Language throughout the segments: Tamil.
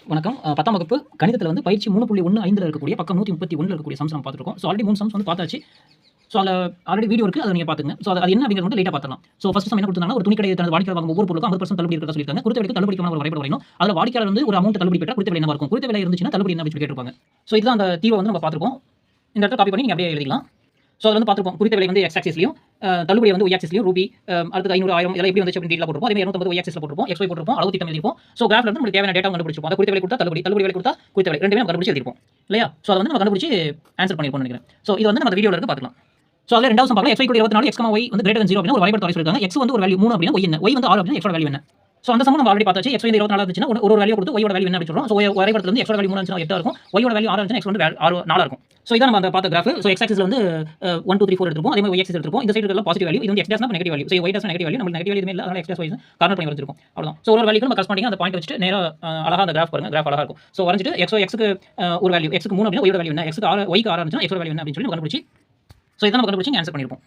வணக்கம். 10ஆம் வகுப்பு கணிதத்தில வந்து பயிற்சி 3.15ல இருக்கக்கூடிய பக்கம் 131ல இருக்கக்கூடிய சம்ஸ் நம்ம பார்த்துருக்கோம். ஆல்ரெடி 3 சம்ஸ் வந்து பார்த்தாச்சு. அதில ஆல்ரெடி வீடியோ இருக்கு. அத நீங்க பார்த்துங்க. அது என்ன அப்படிங்கிறது மட்டும் லைட்டா பார்த்துடலாம். ஃபர்ஸ்ட் சம் என்ன கொடுத்திருந்தாங்கன்னா, ஒரு துணிக்கடை தனது வாடிக்கையாளர் வாங்கும் ஒவ்வொரு பொருளுக்கும் 50% தள்ளுபடி இருக்கிறதா சொல்லியிருக்காங்க. கொடுத்த விலைக்கு தள்ளுபடிக்கான ஒரு வரைபடம் வரையணும். அதில வாடிக்கையாளர் வந்து ஒரு அமௌண்ட் தள்ளுபடி பெற்றா கொடுத்த விலை என்னவா இருக்கும்? கொடுத்த விலை இருந்துச்சுன்னா தள்ளுபடி என்ன அப்படின்னு சொல்லி கேட்டிருப்பாங்க. இதுதான் அந்த தீர்வ வந்து நம்ம பார்த்துருக்கோம். இந்த இடத்துல காப்பி பண்ணி நீங்க அப்படியே எழுதிக்கலாம். அதில வந்து பார்த்துருப்போம். குறித்த விலை வந்து எக்ஸ் ஆக்சிஸ்லயும், தள்ளுபடி வந்து ஒய் ஆக்சிஸ்லயும் ரூபி, அடுத்து 500, 1000 இதெல்லாம் எப்படி வந்துச்சு அப்படின்னு டீடைலா போட்டுருப்போம். அதே மாதிரி 250 ஒய் ஆக்சிஸ்ல போட்டுருப்போம், எக்ஸ் ஒய் போட்டுருப்போம், அளவு திட்டம் எழுதிருப்போம். கிராஃப்ல இருந்து நமக்கு தேவையான டேட்டா கண்டுபிடிச்சிருப்போம். அத குறித்த விலை கொடுத்தா தள்ளுபடி, தள்ளுபடி விலை கொடுத்தா குறித்த விலை ரெண்டுமே நம்ம கண்டுபிடிச்சு எழுதிருப்போம். இல்லையா? அத வந்து நம்ம கண்டுபிடிச்சு ஆன்சர் பண்ணிருப்போம்னு நினைக்கிறேன். இது வந்து நம்ம அந்த வீடியோல இருக்கு பார்த்துக்கலாம். அதில ரெண்டாவது சம் பார்க்கலாம். x 24 x, y வந்து கிரேட்டர் தன் 0 அப்படினா ஒரு வரைபடத்தை வரைய சொல்லிருக்காங்க. x வந்து ஒரு வேல்யூ 3 அப்படினா y என்ன? y வந்து 6 அப்படினா x ஓட வேல்யூ என்ன? அந்த சம் நம்ம ஆல்ரெடி பார்த்தாச்சு. x வந்து 24 இருந்துச்சுனா ஒரு வேல்யூ கொடுத்து y ஓட வேல்யூ என்ன அப்படி சொல்றோம். வரைபடத்துல இருந்து x ஓட வேல்யூ 3 இருந்துச்சுனா 8 இருக்கும். y ஓட வேல்யூ 6 இருந்துச்சுனா x வந்து 4 இருக்கும். இதான் நம்ம அந்த பார்த்த கிராஃப். x ஆக்சிஸ்ல வந்து 1 2 3 4 எடுத்துப்போம். அதே மாதிரி y ஆக்சிஸ் எடுத்துப்போம். இந்த சைடு இருக்கிறது பாசிட்டிவ் வேல்யூ. இது வந்து x டேஷ்னா நெகட்டிவ் வேல்யூ. y டேஷ்னா நெகட்டிவ் வேல்யூ. நமக்கு நெகட்டிவ் வேல்யூ எதுவுமே இல்ல. அதனால x டேஷ் y கார்னர் பண்ணி வச்சிருக்கோம். அவ்வளவுதான். ஒரு வேல்யூக்கு நம்ம கரஸ்பாண்டிங்கா அந்த பாயிண்ட் வச்சிட்டு நேரா அழகா அந்த கிராஃப் பாருங்க. கிராஃப் அழகா இருக்கும். வரைஞ்சிட்டு x க்கு ஒரு வேல்யூ, x க்கு 3 அப்படினா y ஓட வேல்யூ என்ன? x க்கு 6, y க்கு 6 இருந்துச்சுனா x ஓட வேல்யூ என்ன அப்படின்னு சொல்லி நம்ம கண்டுபிடிச்சு இதான் நம்ம கண்டுபிடிச்சு ஆன்சர் பண்ணிருப்போம்.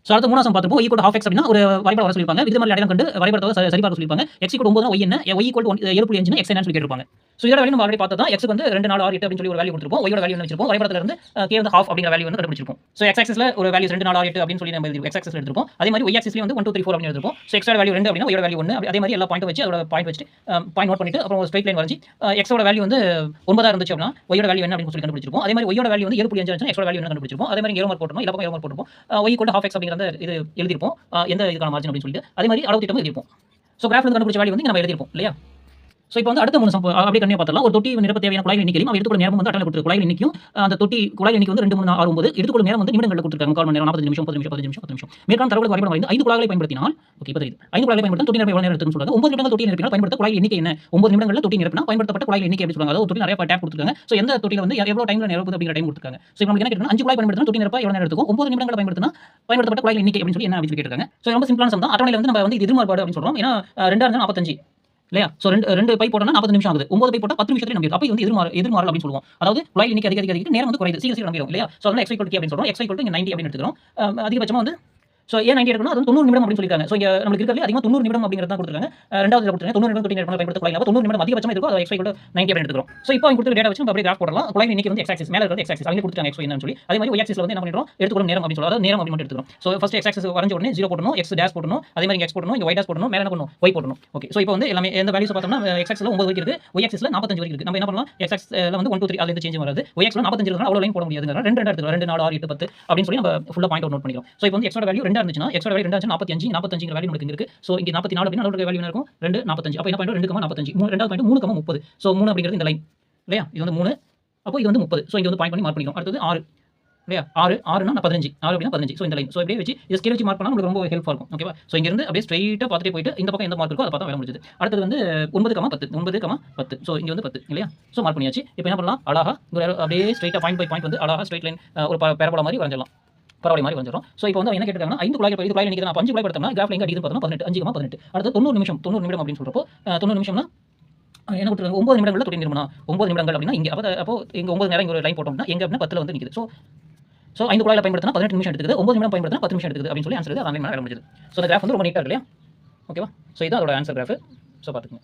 அடுத்து 3ஆம் சம் பார்த்துப்போம். y = ½ x அப்படினா ஒரு வரைபடம் வர சொல்லிருப்பாங்க. விகிதமாறி அடையாளம் கண்டு வரைபடத்தை சரி பார்க்க சொல்லிருப்பாங்க. x = 9 y என்ன? y = 7.5 x என்னன்னு சொல்லி கேட்டிருப்பாங்க. இதோட வேல்யூ நம்ம ஆல்ரெடி பார்த்ததா. x க்கு வந்து 2 4 6 8 அப்படி சொல்லி ஒரு வேல்யூ கொடுத்திருப்போம். y ஓட வேல்யூ என்ன வச்சிருப்போம்? வரைபடத்துல இருந்து k வந்து ½ அப்படிங்கிற வேல்யூ வந்து கண்டுபிடிச்சிருப்போம். x ஆக்சிஸ்ல ஒரு வேல்யூ 2 4 6 8 அப்படி சொல்லி நம்ம x ஆக்சிஸ்ல எடுத்துப்போம். அதே மாதிரி y ஆக்சிஸ்லயும் வந்து 1 2 3 4 அப்படி எடுத்துப்போம். x ஓட வேல்யூ 2 அப்படினா y ஓட வேல்யூ 1. அதே மாதிரி எல்லா பாயிண்ட் வச்சு அதோட பாயிண்ட் வச்சிட்டு பாயிண்ட் நோட் பண்ணிட்டு அப்புறம் ஒரு ஸ்ட்ரைட் லைன் வரைஞ்சி x ஓட வேல்யூ வந்து 9 இருந்துச்சு அப்படினா y ஓட வேல்யூ என்ன அப்படின்னு சொல்லி கண்டுபிடிச்சிருப்போம். அதே மாதிரி y ஓட வேல்யூ வந்து 7.5 இருந்துச்சுனா x ஓட வேல்யூ என்ன கண்டுபிடிச்சிருப்போம். அதே மாதிரி ஏரோ மார்க் போட்டுறோம். எல்லா பக்கம் ஏரோ மார்க் போட்டுருப்போம். y = ½ x அப்படிங்கறத இது எழுதிருப்போம். எந்த இதுக்கான மார்ஜின் அப்படின்னு சொல்லிட்டு அதே மாதிரி அளவு திட்டமும் எழுதிருப்போம். கிராஃப்ல இருந்து கண்டுபிடிச்ச வேல்யூ வந்து நம்ம எழுதிருப்போம் இல்லையா? இப்போ வந்து அடுத்த 3 சம் அப்படியே கண்டினியூ பார்த்தறலாம். ஒரு தொட்டி நிரப்ப தேவையான குழாய் எண்ணிக்கையும் அவ எடுத்துக்கொள்ளும் நேரமும் வந்து அட்டவணையில் கொடுத்திருக்கு. குழாய் எண்ணிக்கையும் அந்த தொட்டி குழாய் எண்ணிக்கை வந்து 2 3 6 9 எடுத்துக்கொள்ளும் நேரம் வந்து நிமிடங்கள்ல கொடுத்திருக்காங்க. 3/4 மணி நேரம், 45 நிமிஷம், 30 நிமிஷம், 15 நிமிஷம், 10 நிமிஷம். மேற்கான தரவுகளை வரைபடம் வரைந்து 5 குழாய்களை பயன்படுத்தினால் இப்ப தெரியுது. 5 குழாய்களை பயன்படுத்தினால் தொட்டி நிரப்ப எவ்வளவு நேரம் எடுத்துன்னு சொல்றாங்க. 9 நிமிடங்கள் தொட்டி நிரப்பினால் பயன்படுத்த குழாய் எண்ணிக்கை என்ன? 9 நிமிடங்கள்ல தொட்டி நிரப்பினால் பயன்படுத்தப்பட்ட குழாய் எண்ணிக்கை எப்படி சொல்றாங்க. அதாவது தொட்டி நிறைய டேப் கொடுத்திருக்காங்க. எந்த தொட்டில வந்து எவ்வளவு டைம்ல நிரப்புது அப்படிங்கிற டைம் கொடுத்திருக்காங்க. இப்போ நமக்கு என்ன கேட்டா 5 குழாய் பயன்படுத்தினா தொட்டி நிரப்ப எவ்வளவு நேரம் எடுத்துக்கும்? 9 நிமிடங்கள் பயன்படுத்தினா பயன்படுத்தப்பட்ட குழாய் எண்ணிக்கை அப்படின்னு சொல்லி என்ன அப்படி கேட்டிருக்காங்க. ரொம்ப சிம்பிளான சம் தான். அட்டவணையில வந்து நம்ம வந்து எதிர்மாறுபாடு அப்படின்னு சொல்றோம். ஏன்னா 2 இருந்தா 45 இல்லையா? 2 பை போட்டோம்னா 40 நிமிஷம் ஆகுது. 9 பை போட்டா 10 நிமிஷத்துல நம்பிடும். அப்ப இது வந்து எதிர்மாறல் அப்படின்னு சொல்லுவோம். அதாவது குழாய் எண்ணிக்கை அதிகரிக்க நேரம் வந்து குறையுது. சீக்கிரம் நம்பிடும் இல்லையா? அதனால x = k அப்படின்னு சொல்றோம். x = இங்க 90 அப்படின்னு எடுத்துக்கிறோம். அதிகபட்சமா வந்து ஏன் 90 எடுக்கணும்? அது 90 நிமிடம் அப்படின்னு சொல்லிருக்காங்க. இங்க நமக்கு இருக்கிறதுல அதிகமா 90 நிமிடம் அப்படிங்கறது தான் கொடுத்திருக்காங்க. இரண்டாவது கொடுத்திருக்காங்க 90 நிமிடம் தொட்டி நிரப்ப பயன்படுத்த குழாய். அப்ப 90 நிமிடம் அதிகபட்சமா இருக்கும். அது x = 90 அப்படின்னு எடுத்துக்கிறோம். இப்போ அவங்க கொடுத்த டேட்டா வச்சு நம்ம அப்படியே கிராஃப் போடலாம். குழாய் எண்ணிக்கை வந்து x ஆக்சிஸ் மேல இருக்கிறது x ஆக்சிஸ். அவங்க கொடுத்திருக்காங்க x என்னன்னு சொல்லி. அதே மாதிரி y ஆக்சிஸ்ல வந்து என்ன பண்ணிரோம்? எடுத்துக்கொள்ளும் நேரம் அப்படின்னு சொல்றோம். அதாவது நேரம் அப்படின்னு மட்டும் எடுத்துக்கிறோம். ஃபர்ஸ்ட் x ஆக்சிஸ் வரைஞ்ச உடனே 0 போடணும், x டேஷ் போடணும், அதே மாதிரி x போடணும், இங்க y டேஷ் போடணும், மேல என்ன பண்ணணும்? y போடணும். ஓகே. இப்போ வந்து எல்லாமே எந்த வேல்யூஸ் பார்த்தோம்னா x ஆக்சிஸ்ல 9 வரைக்கும் இருக்கு, y ஆக்சிஸ்ல 45 வரைக்கும் இருக்கு. நம்ம என்ன பண்ணலாம்? x ஆக்சிஸ்ல வந்து 1 2 3 அதுல இருந்து சேஞ்ச் வராது. y ஆக்சிஸ்ல 45 இருக்கறனால அவ்வளவு லைன் போட முடியாதுங்கறனால 2 எடுத்துக்கலாம். 2 4 6 8 10 அப்படின்னு சொல்லி நம்ம ஃபுல்லா பாயிண்ட் அவுட் நோட் பண்ணிக்கிறோம். இப்போ வந்து x ஓட வேல்யூ 2 இருந்துச்சுனா x ஓட வேல்யூ 2 இருந்துச்சுனா 45 45ங்கிற வேல்யூ நமக்கு இங்க இருக்கு. இங்க 44 அப்படினா அதோட வேல்யூ என்ன இருக்கும்? 2 45. அப்ப என்ன பாயிண்ட் 2,45. ரெண்டாவது பாயிண்ட் 3,30. 3 அப்படிங்கிறது இந்த லைன் இல்லையா? இது வந்து 3. அப்போ இது வந்து 30. இங்க வந்து பாயிண்ட் பண்ணி மார்க் பண்ணிக்கிறோம். அடுத்து 6 இல்லையா? 6 னா 15. 6 அப்படினா 15. இந்த லைன். இப்படியே வச்சு இத ஸ்கேல் வச்சு மார்க் பண்ணா நமக்கு ரொம்ப ஹெல்ப்ஃபுல்லா இருக்கும். ஓகேவா? இங்க இருந்து அப்படியே ஸ்ட்ரைட்டா பார்த்துட்டே போயிட்டு இந்த பக்கம் எந்த மார்க் இருக்கோ அத பார்த்தா வேலை முடிஞ்சது. அடுத்து வந்து 9, 10. 9, 10. இங்க வந்து 10 இல்லையா? மார்க் பண்ணியாச்சு. இப்போ என்ன பண்ணலாம்? அழகா அப்படியே ஸ்ட்ரைட்டா பாயிண்ட் பை பாயிண்ட் வந்து அழகா ஸ்ட்ரைட் லைன் ஒரு பரபோலா மாதிரி வரைஞ்சலாம். பரவலை மாதிரி வரைஞ்சறோம். இப்போ வந்து என்ன கேட்டிருக்காங்கன்னா 5 குழாய் எண்ணிக்கை நான் 5 குழாய் படுத்தோம்னா கிராஃப்ல எங்க அடிக்குதுன்னு பார்த்தோம்னா 18 5, 18. அடுத்து 90 நிமிஷம் 90 நிமிடம் அப்படின்னு சொல்றப்போ 90 நிமிஷம்னா என்ன கொடுத்திருக்காங்க? 9 நிமிடங்கள்ல தொட்டி நிரம்பணும். 9 நிமிடங்கள் அப்படினா இங்க அப்போ இங்க 9 நேரம் இங்க ஒரு லைன் போட்டோம்னா எங்க அப்படினா 10ல வந்து நிக்குது. 5 குழாய்ல பயன்படுத்தினா 18 நிமிஷம் எடுத்துக்குது. 9 நிமிடம் பயன்படுத்தினா 10 நிமிஷம் எடுத்துக்குது அப்படின்னு சொல்லி ஆன்சர் அது ஆன்லைன்ல வேலை முடிஞ்சது. இந்த கிராஃப் வந்து ரொம்ப நீட்டா இருக்கு இல்லையா? ஓகேவா? இதான் அதோட ஆன்சர் கிராஃப். பாத்துக்கங்க.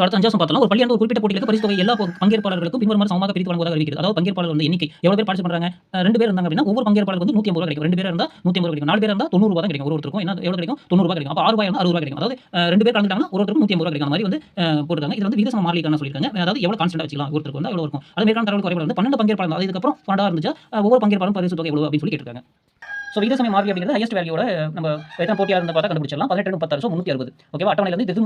அடுத்த 5ஆம் சம் பார்த்தலாம். ஒரு பள்ளியானது ஒரு குறிப்பிட்ட போட்டிகளுக்கு பரிசு தொகை எல்லா பங்கேற்பாளர்களுக்கும் பின்வருமாறு சமமாக பிரித்து வழங்குவதாக அறிவிக்கிறது. அதாவது பங்கேற்பாளர்கள் வந்து எண்ணிக்கை எவ்வளவு பேர் பார்ட்டிசிபேட் பண்றாங்க? 2 பேர் இருந்தாங்க அப்படினா ஒவ்வொரு பங்கேற்பாளருக்கு வந்து ரூ. 150 கிடைக்கும். 2 பேர் இருந்தா ரூ. 150 கிடைக்கும். 4 பேர் இருந்தா ரூ. 90 தான் கிடைக்கும். ஒருத்தருக்கும் என்ன எவ்வளவு கிடைக்கும்? ரூ. 90 கிடைக்கும். அப்ப 6 ரூபாய் இருந்தா ரூ. 60 கிடைக்கும். அதாவது 2 பேர் கலந்துட்டாங்கன்னா ஒருத்தருக்கு ரூ. 150 கிடைக்கும். அந்த மாதிரி வந்து போட்டுருக்காங்க. இது வந்து விகித சம மாறிலிக்கான சொல்லிருக்காங்க. அதாவது எவ்வளவு கான்ஸ்டன்ட்டா வச்சுக்கலாம் ஒருத்தருக்கு வந்தா எவ்வளவு இருக்கும். அது மேற்கான தரவுகள் குறைபாடு வந்து 12 பங்கேற்பாளர் அது இதுக்கு அப்புறம் 12 இருந்துச்சா ஒவ்வொரு பங்கேற்பாளரும் பரிசு தொகை எவ்வளவு அப்படின்னு சொல்லி கேட்டிருக்காங்க. விகித சமய மாறிலி அப்படிங்கிறது ஹையஸ்ட் வேல்யூவோட நம்ம எத்தனை போட்டியாளர் இருந்தா பார்த்தா கண்டுபிடிச்சிடலாம். 18 36 360. ஓகேவா? அட்டவணையில வந்து எதிர்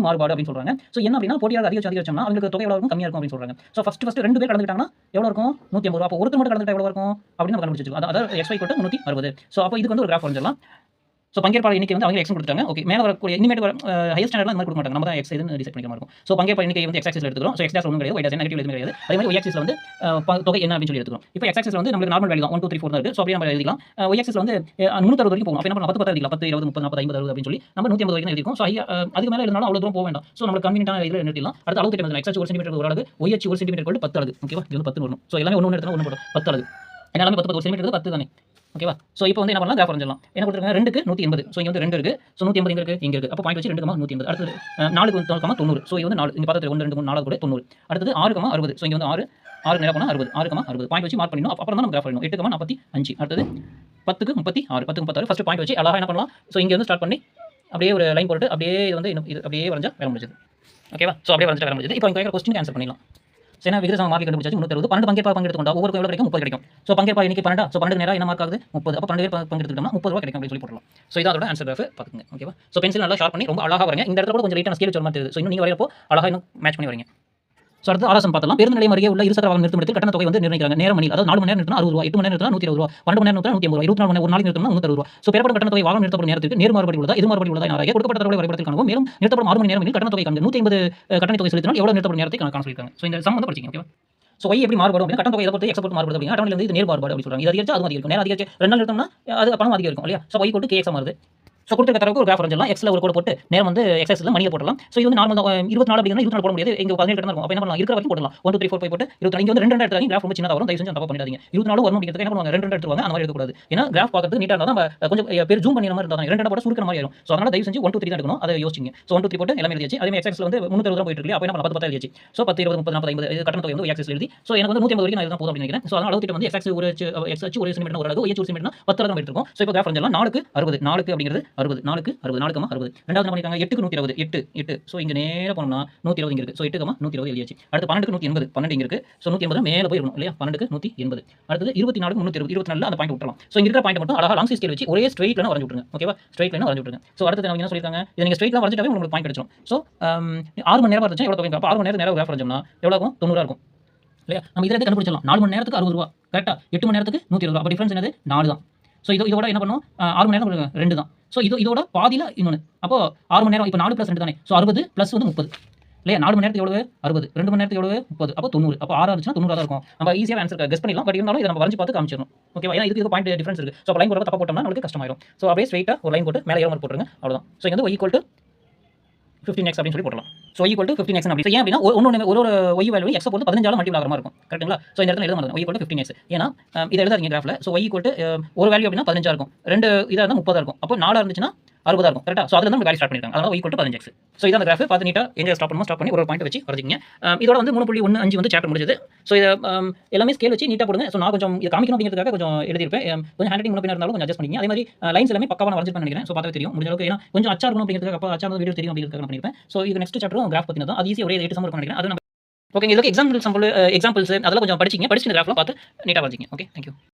மாறுபாடு அப்படின்னு சொல்றாங்க. என்ன அப்படினா போட்டியாளர் அதிகரிச்சோம்னா அவங்களுக்கு தொகை எவ்வளவு இருக்கும்? கம்மியா இருக்கும் அப்படின்னு சொல்றாங்க. ஃபர்ஸ்ட் 2 பேர் கலந்துட்டாங்கன்னா எவ்வளவு இருக்கும்? 150. அப்ப ஒருத்தர் மட்டும் கலந்துட்டா எவ்வளவு இருக்கும் அப்படின்னு நம்ம கண்டுபிடிச்சிருக்கோம். அதாவது x = 360. அப்ப இதுக்கு வந்து ஒரு கிராஃப் வரைஞ்சலாம். பங்கேற்பாளர் எண்ணிக்கை வந்து அவங்க x கொடுத்துட்டாங்க. ஓகே. மேல வரக்கூடிய இனிமேட் ஹையர் ஸ்டாண்டர்ட்ல அந்த மாதிரி கொடுக்க மாட்டாங்க. நம்ம தான் x இதுன்னு டிசைட் பண்ணிக்க மாதிரி இருக்கும். பங்கேற்பாளர் எண்ணிக்கை வந்து x ஆக்சிஸ்ல எடுத்துக்கிறோம். x டேஷ் ஒண்ணும் கிடையாது. y டேஷ் நெகட்டிவ் எதுவும் கிடையாது. அதே மாதிரி y ஆக்சிஸ்ல வந்து தொகை என்ன அப்படின்னு சொல்லி எடுத்துக்கிறோம். இப்போ x ஆக்சிஸ்ல வந்து நமக்கு நார்மல் வேல்யூ தான் 1 2 3 4 தான் இருக்கு. அப்படியே நம்ம எழுதிக்கலாம். y ஆக்சிஸ்ல வந்து 360 வரைக்கும் போகும். அப்ப என்ன பண்ணலாம்? 10 10 எழுதிக்கலாம். 10 20 30 40 50 60 அப்படின்னு சொல்லி நம்ம 150 வரைக்கும் எழுதிருக்கோம். அதுக்கு மேல எழுதினாலும் அவ்வளவு தூரம் போக வேண்டாம். நமக்கு கன்வீனியன்ட்டான இதுல எழுதிடலாம். அடுத்து அளவு திட்டம் x அச்சு 1 சென்டிமீட்டர் ஒரு அலகு, y அச்சு 1 சென்டிமீட்டர் 10 அலகு. ஓகேவா? இது வந்து 10 வரணும். எல்லாமே 1 1 எடுத்தா 1 போடும் 10 அலகு. எல்லாமே 10 1 சென்டிமீட்டர் 10 தானே. ஓகேவா? ஸோ இப்போ வந்து என்ன பண்ணலாம், கிராஃப் வரைஞ்சிடலாம். என்ன கொடுத்துருக்காங்க 2க்கு 180. ஸோ இங்க வந்து 2 இருக்கு. ஸோ 180 எங்க இருக்கு? இங்க இருக்கு. அப்போ பாயிண்ட் வச்சு 2, 180. அடுத்தது 4க்கு வந்து 90. ஸோ இது வந்து 4. இங்க பார்த்தா 1, 2, 3, 4 கூட 90. அடுத்தது 6, 60. ஸோ இங்க வந்து 6, 6 நேரா போனா 60. 6, 60 பாயிண்ட் வச்சு மார்க் பண்ணிடணும். அப்புறம் தான் நம்ம கிராஃப் வரையணும். 8, 45. அடுத்தது 10க்கு 36. 10க்கு 36. ஃபர்ஸ்ட் பாயிண்ட் வச்சு அழகா என்ன பண்ணலாம், ஸோ இங்க வந்து ஸ்டார்ட் பண்ணி அப்படியே ஒரு லைன் போட்டு அப்படியே இது வந்து இது அப்படியே வரைஞ்சா வேலை முடிஞ்சது. ஓகேவா? ஸோ அப்படியே வரைஞ்சா வேலை முடிஞ்சது. இப்போ இங்க கேட்குற கொஸ்டின் ஆன்சர் பண்ணிடலாம். ஸோ ஏன்னா விகித சம மார்க் கண்டுபிடிச்சாச்சு 360. 12 பங்கேற்பா பங்கெடுத்துக்கொண்டா ஒவ்வொரு எவ்வளோ கிடைக்கும்? 30 கிடைக்கும். ஸோ பங்கேற்பா இன்னைக்கு 12. ஸோ 12 நேரம் என்ன மார்க் ஆகுது? 30. அப்போ 12 பேர் பங்கெடுத்துக்கிட்டோம்னா 30 ரூபா கிடைக்கும் அப்படின்னு சொல்லி போடலாம். ஸோ இதான் அதோட ஆன்சர் கிராஃப் பார்த்துங்க. ஓகேவா? ஸோ பென்சில் நல்லா ஷார்ப் பண்ணி ரொம்ப அழகாக வரீங்க. இந்த இடத்துல கூட கொஞ்சம் லைட்டான ஸ்கேல் வச்ச மாதிரி தெரியுது. ஸோ இன்னும் நீங்க வரையப்போ அழகாக இன்னும் மேட்ச் பண்ணி வரீங்க. ஸோ அடுத்து ஆராசம் பார்த்தலாம். பேருந்து நிலையம் அருகே உள்ள இருசக்கர வாகனம் நிறுத்தும் கட்டண தொகை வந்து நிர்ணயிக்கிறாங்க. நேரம் மணி, அதாவது 4 மணி நேரம் நிறுத்தினா 60 ரூபா, 8 மணி நேரம் நிறுத்தினா 120 ரூபா, 12 மணி நேரம் நிறுத்தினா 150 ரூபா, 24 மணி நேரம் ஒரு நாளைக்கு நிறுத்தினா 360 ரூபா. ஸோ பெறப்படும் கட்டண தொகை வாகனம் நிறுத்தப்படும் நேரத்திற்கு நேர் மாறுபடி உள்ளதா, எதிர் மாறுபடி உள்ளதா என ஆராய கொடுக்கப்பட்ட தகவலை வரைபடத்தில் காணவும். மேலும் நிறுத்தப்படும் 6 மணி நேரம் கட்டண தொகை காண்க. 150 கட்டண தொகை செலுத்தினால் எவ்வளவு நிறுத்தப்படும் நேரத்தை காண சொல்லியிருக்காங்க. ஸோ இந்த சம் வந்து படிச்சிங்க. ஓகேவா? ஸோ y எப்படி மாறுபடும் அப்படின்னா கட்டண தொகை எதை பொறுத்து x பொறுத்து மாறுபடுது அப்படின்னா அட்டவணையில் இது நேர் மாறுபாடு அப்படி சொல்றாங்க. இது அதிகரிச்சா அது அதிகரிக்கும். நேரம் அதிகரிச்சு 2 நாள் நிறுத்தம்னா அது பணம் அதிகரிக்கும் இல்லையா? ஸோ y kx மாறுது. ஸோ கொடுத்துருக்க தரவுக்கு ஒரு கிராஃப் வரைஞ்சலாம். எக்ஸ்ல ஒரு கோடு போட்டு நேரம் வந்து எக்ஸஸ்ல மணியை போடலாம். ஸோ இது வந்து நார்மல் தான். 24 அப்படின்னா 24 போட முடியாது. இங்க 17 கட்டணம் இருக்கும். அப்போ என்ன பண்ணலாம், இருக்கிற வரைக்கும் போடலாம். 1 2 3 4 5 போட்டு 24 இங்க வந்து 2 எடுத்தாங்க. கிராஃப் ரொம்ப சின்னதா வரும். தயவு செஞ்சு தப்பா பண்ணிடாதீங்க. 24 வரணும் அப்படிங்கிறதுக்கு என்ன பண்ணுவாங்க, 2 எடுத்துருவாங்க. அந்த மாதிரி எடுக்கக்கூடாது. ஏன்னா கிராஃப் பார்க்கறதுக்கு நீட்டா இருந்தா தான் கொஞ்சம் பேர் ஜூம் பண்ணிற மாதிரி இருந்தா தான் 2 போட சுருக்கிற மாதிரி ஆயிரும். ஸோ அதனால தயவு செஞ்சு 1 2 3 தான் எடுக்கணும். அதை யோசிச்சிங்க. ஸோ 1 2 3 போட்டு எல்லாமே எழுதியாச்சு. அதே மாதிரி எக்ஸஸ்ல வந்து 360 போயிட்டு இருக்கு. அப்போ என்ன பண்ணலாம், 10 10 எழுதியாச்சு. ஸோ 10 20 30 40 50 இது கட்டண தொகை வந்து எக்ஸஸ் எழுதி. ஸோ எனக்கு வந்து 150 வரைக்கும் நான் இதுதான் போதும் அப்படின்னு நினைக்கிறேன். ஸோ அதனால அளவு திட்டம் வந்து எக்ஸ் ஒரு எக்ஸ் அச்சு ஒரு சென்டிமீட்டர் ஒரு அளவு, y ஒரு சென்டிமீட்டர் 10 அளவு எடுத்துருக்கோம். ஸோ இப்போ கிராஃப் வரைஞ்சலாம். 4க்கு 60. 4க்கு அப்படிங்கிறது 60. 4க்கு 60. 4, 60. ரெண்டாவது என்ன பண்ணிருக்காங்க, 8க்கு 120. 8. ஸோ இங்க நேரா போனோம்னா 120 இங்க இருக்கு. ஸோ 8, 120 எழுதியாச்சு. அடுத்து 12க்கு 180. 12 இங்க இருக்கு. ஸோ 180 மேல போய் இருக்கணும் இல்லையா? 12க்கு 180. அடுத்தது 24க்கு 320. 24 அந்த பாயிண்ட் விட்டுறலாம். ஸோ இங்க இருக்கிற பாயிண்ட் மட்டும் அழகா லாங் ஸ்கேல் வச்சு ஒரே ஸ்ட்ரைட் லைனா வரைஞ்சு விட்டுருங்க. ஓகேவா? ஸ்ட்ரைட் லைனா வரைஞ்சு விட்டுருங்க. ஸோ அடுத்து என்ன சொல்லிருக்காங்க, இதை நீங்க ஸ்ட்ரைட் லைனா வரைஞ்சிட்டாவே உங்களுக்கு பாயிண்ட் கிடைச்சிடும். ஸோ 6 மணி நேரம் வரைஞ்சா எவ்வளவு தொகை? அப்போ 6 மணி நேரம் கிராஃப் வரைஞ்சோம்னா எவ்வளவு ஆகும்? 90 இருக்கும் இல்லையா? நம்ம இதுல இருந்து கண்டுபிடிச்சலாம். 4 மணி நேரத்துக்கு 60 ரூபா கரெக்ட்டா? 8 மணி நேரத்துக்கு 120 ரூபா. அப்ப டிஃபரன்ஸ் என்னது? 4 தான். ஸோ இதோட என்ன பண்ணும், 6 மணி நேரம் 2 தான். ஸோ இதோட பாதியில இன்னொன்று. அப்போ 6 மணி நேரம் இப்போ 4 + 2 தானே. ஸோ 60 + வந்து 30 இல்லையா? 4 மணி நேரத்துக்கு எவ்வளவு? 60. 2 மணி நேரத்துக்கு எவ்வளவு? 30. அப்போ 90. அப்போ 6 இருந்துச்சுன்னா 90 தான் இருக்கும். நம்ம ஈஸியாக ஆன்சர் கெஸ் பண்ணிடலாம். பட் இருந்தாலும் இதை நம்ம வரைஞ்சு பார்த்து காமிச்சிடணும். ஓகேவா? ஏன்னா இதுக்கு பாயிண்ட் டிஃபரன்ஸ் இருக்கு. ஸோ லைன் போடுறது தப்பா போட்டோம்னா நமக்கு கஷ்டமாயிரும். ஸோ அப்படியே ஸ்ட்ரைட்டா ஒரு லைன் போட்டு மேலே ஏற மாதிரி போட்டுருங்க. அவ்வளவுதான். ஸோ இங்க வந்து y = 15x அப்படின்னு சொல்லி போடலாம். ஸோ y = 15x அப்படி. ஏன் அப்படின்னா ஒரு y வேல்யூ x பொறுத்து 15 ஆல மல்டிபிள் ஆகிற மாதிரி இருக்கும். கரெக்ட்டுங்களா? ஸோ இந்த இடத்துல எழுத மாதிரி y = 15x. ஏன்னா இதை எழுதாதீங்க கிராஃப்ல. ஸோ y = ஒரு வேல்யூ அப்படின்னா 15 இருக்கும். 2 இதா இருந்தா 30 இருக்கும். அப்போ 4 இருந்துச்சுன்னா 60 இருக்கும். கரெக்ட்டா? ஸோ அதுல இருந்து வேல்யூ ஸ்டார்ட் பண்ணிருக்காங்க. அதனால y = 15x. ஸோ இதான் அந்த கிராஃப். பார்த்து நீட்டா எங்க ஸ்டாப் பண்ணுமோ ஸ்டாப் பண்ணி ஒரு பாயிண்ட் வச்சு வரைஞ்சிங்க. இதோட வந்து 3.15 வந்து சாப்டர் முடிஞ்சது. ஸோ இதை எல்லாமே ஸ்கேல் வச்சு நீட்டா போடுங்க. ஸோ நான் கொஞ்சம் இதை காமிக்கணும் அப்படிங்கிறதுக்காக கொஞ்சம் எழுதியிருப்பேன். கொஞ்சம் ஹேண்ட் ரைட்டிங் முன்ன இருந்தாலும் கொஞ்சம் அட்ஜஸ்ட் பண்ணிங்க. அதே மாதிரி லைன்ஸ் எல்லாமே பக்காவா வரைஞ்சிருப்பேன் நினைக்கிறேன். ஸோ பார்த்தாவே தெரியும் முடிஞ்ச அளவுக்கு. ஏன்னா கொஞ்சம் அச்சா இருக்கணும் அப்படிங்கிறதுக்காக, அப்போ அச்சா வீடியோ தெரியும் அப்படிங்கிறதுக்காக பண்ணிருப்பேன். ஸோ இது நெக்ஸ்ட் சாப்டரும் கிராஃப் பத்தின தான். அது ஈஸியா ஒரே 8 சம் இருக்கும் நினைக்கிறேன். அது நம்ம ஓகேங்க. இதுக்கு எக்ஸாம்பிள்ஸ் அதெல்லாம் கொஞ்சம் படிச்சிங்க. படிச்சு இந்த கிராஃப்லாம் பார்த்து நீட்டா வரைஞ்சிங்க. Okay, thank you.